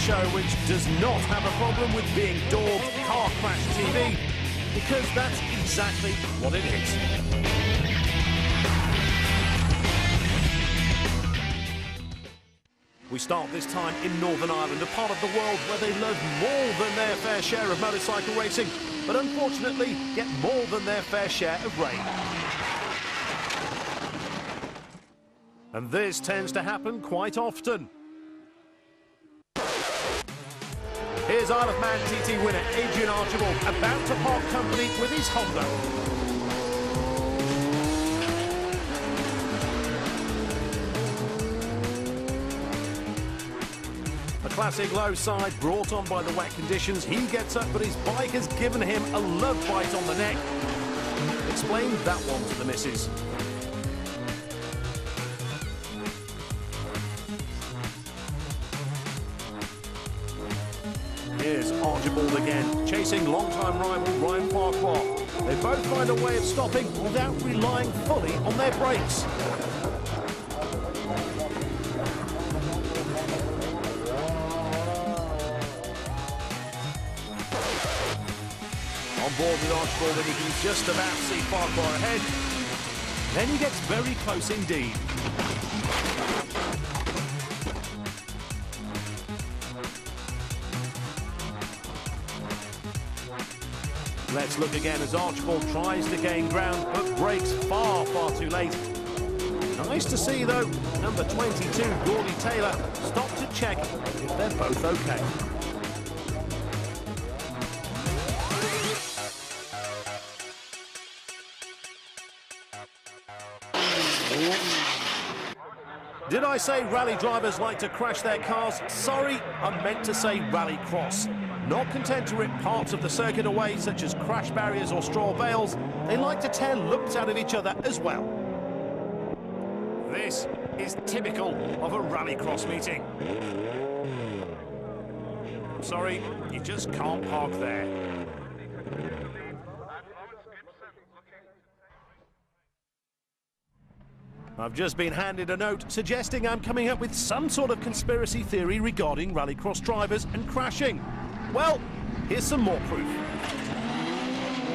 show which does not have a problem with being dubbed Car Crash TV, because that's exactly what it is. We start this time in Northern Ireland, a part of the world where they love more than their fair share of motorcycle racing, but unfortunately get more than their fair share of rain. And this tends to happen quite often. Here's Isle of Man TT winner Adrian Archibald about to part company with his Honda. A classic low side brought on by the wet conditions. He gets up, but his bike has given him a love bite on the neck. Explain that one to the missus. Here's Archibald again, chasing long-time rival Ryan Farquhar. They both find a way of stopping without relying fully on their brakes. On board with Archibald, and he can just about see Farquhar ahead. Then he gets very close indeed. Let's look again as Archibald tries to gain ground, but brakes far, far too late. Nice to see, though, number 22, Gordy Taylor, stop to check if they're both okay. Did I say rally drivers like to crash their cars? Sorry, I meant to say rally cross. Not content to rip parts of the circuit away, such as crash barriers or straw bales, they like to tear lumps out of each other as well. This is typical of a rallycross meeting. Sorry, you just can't park there. I've just been handed a note suggesting I'm coming up with some sort of conspiracy theory regarding rallycross drivers and crashing. Well, here's some more proof.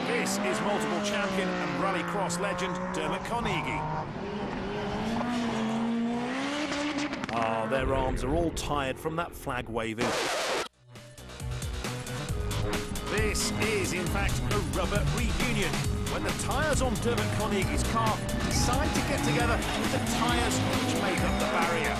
This is multiple champion and rallycross legend Dermot Carnegie. Ah, their arms are all tired from that flag waving. This is, in fact, a rubber reunion, when the tyres on Dermot Carnegie's car decide to get together with the tyres which make up the barrier.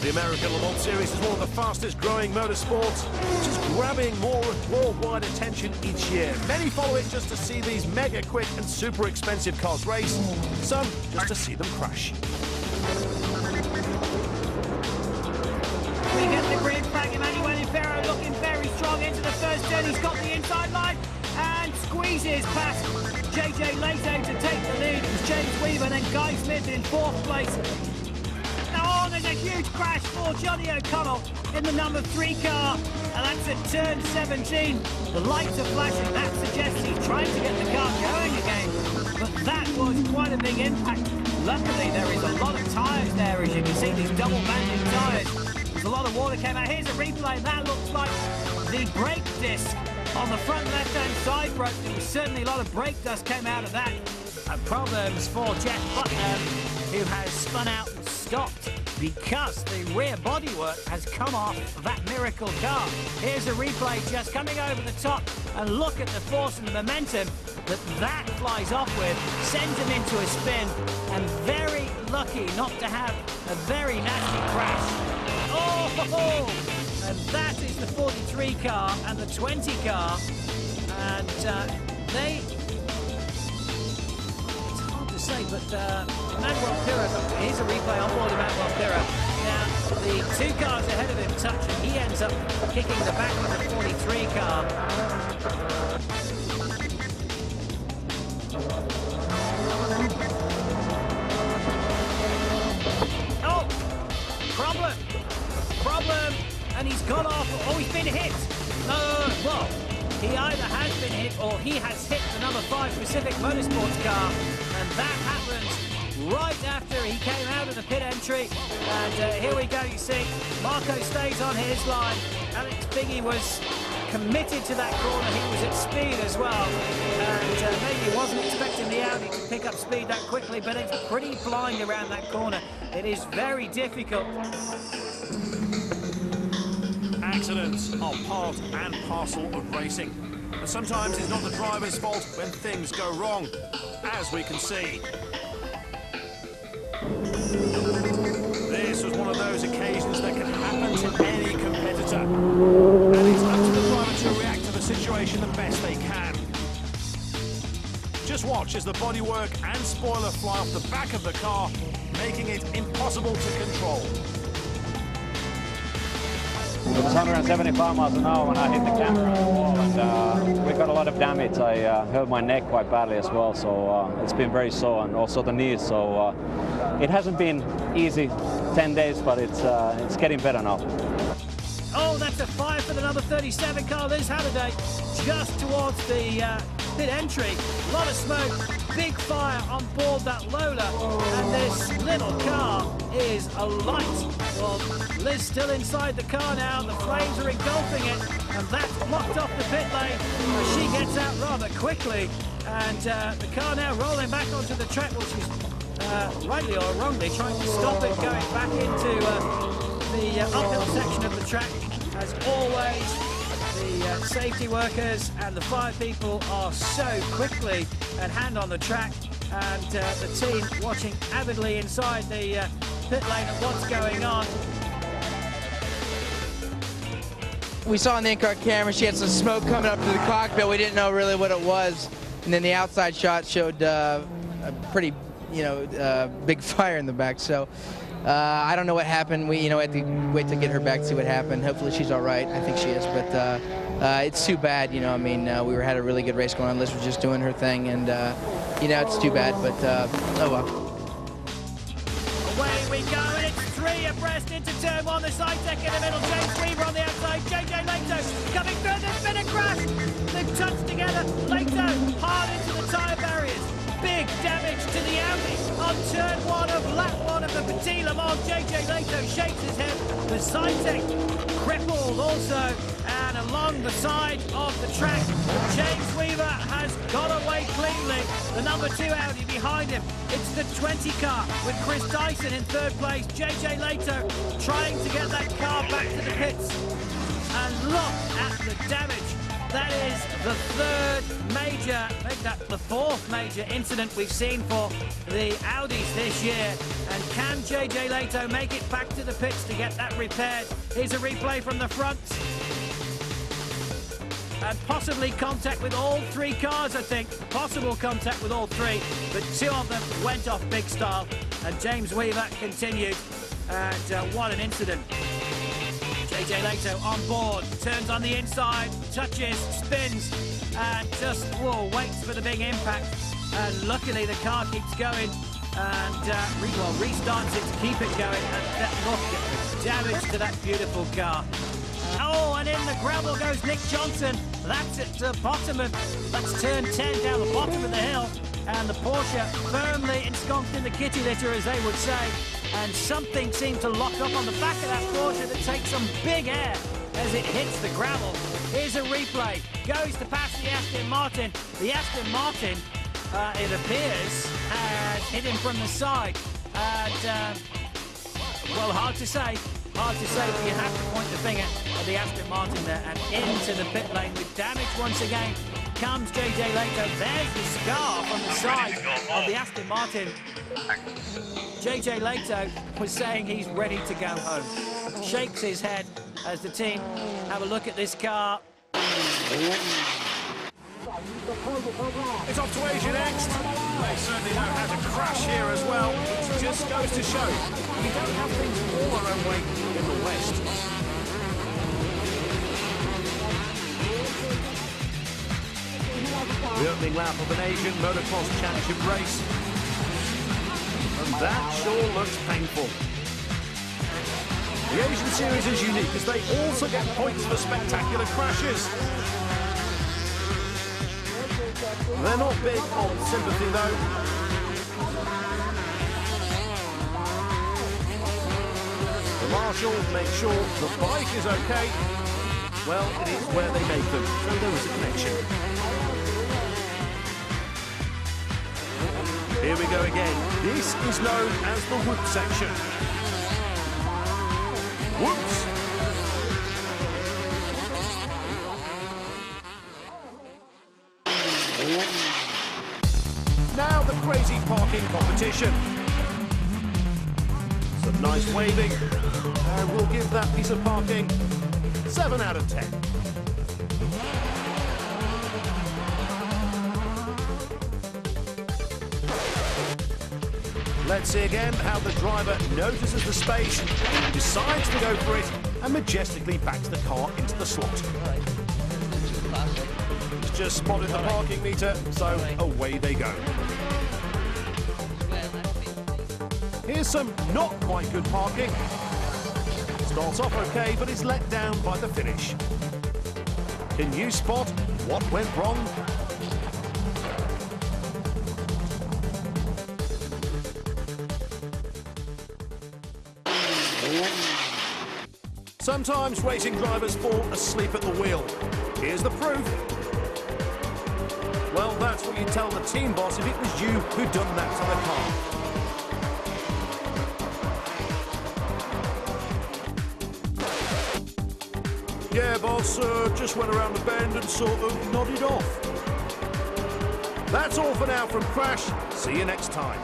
The American Le Mans Series is one of the fastest growing motorsports, which is grabbing more worldwide attention each year. Many follow it just to see these mega quick and super expensive cars race, some just to see them crash. We get the green flag. Emmanuel Ferro looking very strong into the first turn. He's got the inside line and squeezes past JJ Lato to take the lead. It's James Weaver and then Guy Smith in fourth place. Now, there's a huge crash for Johnny O'Connell in the number 3 car, and that's at turn 17. The lights are flashing. That suggests he's trying to get the car going again, but that was quite a big impact. Luckily, there is a lot of tyres there, as you can see, these double-banded tyres. There's a lot of water came out. Here's a replay. That looks like the brake disc on the front left-hand side broke. There was certainly a lot of brake dust came out of that. Problems for Jeff Putnam, who has spun out and stopped because the rear bodywork has come off that miracle car. Here's a replay just coming over the top, and look at the force and the momentum that flies off with, sends him into a spin, and very lucky not to have a very nasty crash. Oh, and that is the 43 car and the 20 car, and they... It's hard to say, but Manuel Pira, here's a replay on board of Manuel Pira. Now, the 2 cars ahead of him touch, and he ends up kicking the back of the 43 car. Oh! Problem! And he's gone off. Oh, he's been hit. Well, he either has been hit or he has hit the number 5 Pacific Motorsports car, and that happened right after he came out of the pit entry. And here we go, you see, Marco stays on his line. Alex Biggie was committed to that corner, he was at speed as well, and maybe he wasn't expecting the Audi to pick up speed that quickly, but it's pretty blind around that corner. It is very difficult. Accidents are part and parcel of racing, and sometimes it's not the driver's fault when things go wrong, as we can see. This was one of those occasions that can happen to any competitor, and it's up to the driver to react to the situation the best they can. Just watch as the bodywork and spoiler fly off the back of the car, making it impossible to control. It was 175 miles an hour when I hit the camera on the wall, and we got a lot of damage. I hurt my neck quite badly as well, so it's been very sore, and also the knees. So it hasn't been easy 10 days, but it's getting better now. Oh, that's a fire for the number 37 car, Liz Halliday, just towards the pit entry. A lot of smoke, big fire on board that Lola, and this little car is alight. Well, Liz still inside the car now, the flames are engulfing it, and that's blocked off the pit lane. She gets out rather quickly, and the car now rolling back onto the track, which is rightly or wrongly trying to stop it going back into the uphill section of the track. As always, the safety workers and the fire people are so quickly at hand on the track, and the team watching avidly inside the pit lane at what's going on. We saw on the in-car camera she had some smoke coming up to the cockpit. We didn't know really what it was, and then the outside shot showed a pretty, big fire in the back. So I don't know what happened. We, had to wait to get her back to see what happened. Hopefully she's all right. I think she is, but it's too bad. We had a really good race going on. Liz was just doing her thing, and it's too bad. But oh well. Away we go, and it's 3 abreast into turn 1. The side deck in the middle. James Weaver on the outside. JJ Leto coming through. There's been a crash. They've touched together. Leto hard into the tyre barriers. Big damage to the Audi on turn 1 of lap 1 of the Petit Le Mans. JJ Leto shakes his head. The side deck crippled also, and along the side of the track, James Weaver has got away cleanly. The number 2 Audi behind him. It's the 20 car with Chris Dyson in 3rd place. JJ Leto trying to get that car back to the pits. And look at the damage. That is the 3rd major, make that the 4th major incident we've seen for the Audis this year. And can JJ Leto make it back to the pits to get that repaired? Here's a replay from the front. And possibly contact with all 3 cars, I think. Possible contact with all 3, but 2 of them went off big style. And James Weaver continued, and what an incident. JJ Leto on board, turns on the inside, touches, spins, and just waits for the big impact. And luckily the car keeps going, and restarts it to keep it going. And look at the damage to that beautiful car. And in the gravel goes Nick Johnson. That's at the bottom of, that's turn 10 down the bottom of the hill. And the Porsche firmly ensconced in the kitty litter, as they would say. And something seemed to lock up on the back of that Porsche that takes some big air as it hits the gravel. Here's a replay. Goes to pass the Aston Martin. The Aston Martin, it appears, has hit him from the side. And, well, hard to say, but you have to point the finger at the Aston Martin there, and into the pit lane with damage once again comes JJ Leto. There's the scar from the side of the Aston Martin. JJ Leto was saying he's ready to go home. Shakes his head as the team have a look at this car. It's off to Asia next. They certainly know how to crash here as well. It just goes to show we don't have things all our own way in the West. The opening lap of an Asian motocross championship race. And that sure looks painful. The Asian series is unique as they also get points for spectacular crashes. They're not big on sympathy, though. The marshal makes sure the bike is okay. Well, it is where they make them, so there is a connection. Here we go again. This is known as the whoop section. Whoops! Now the crazy parking competition. Some nice waving, and we'll give that piece of parking 7 out of 10. Let's see again how the driver notices the space, decides to go for it, and majestically backs the car into the slot. He's just spotted the parking meter, so away they go. Here's some not quite good parking. Starts off okay, but is let down by the finish. Can you spot what went wrong? Sometimes racing drivers fall asleep at the wheel. Here's the proof. Well, that's what you tell the team boss if it was you who'd done that to the car. Yeah, boss, just went around the bend and sort of nodded off. That's all for now from Crash. See you next time.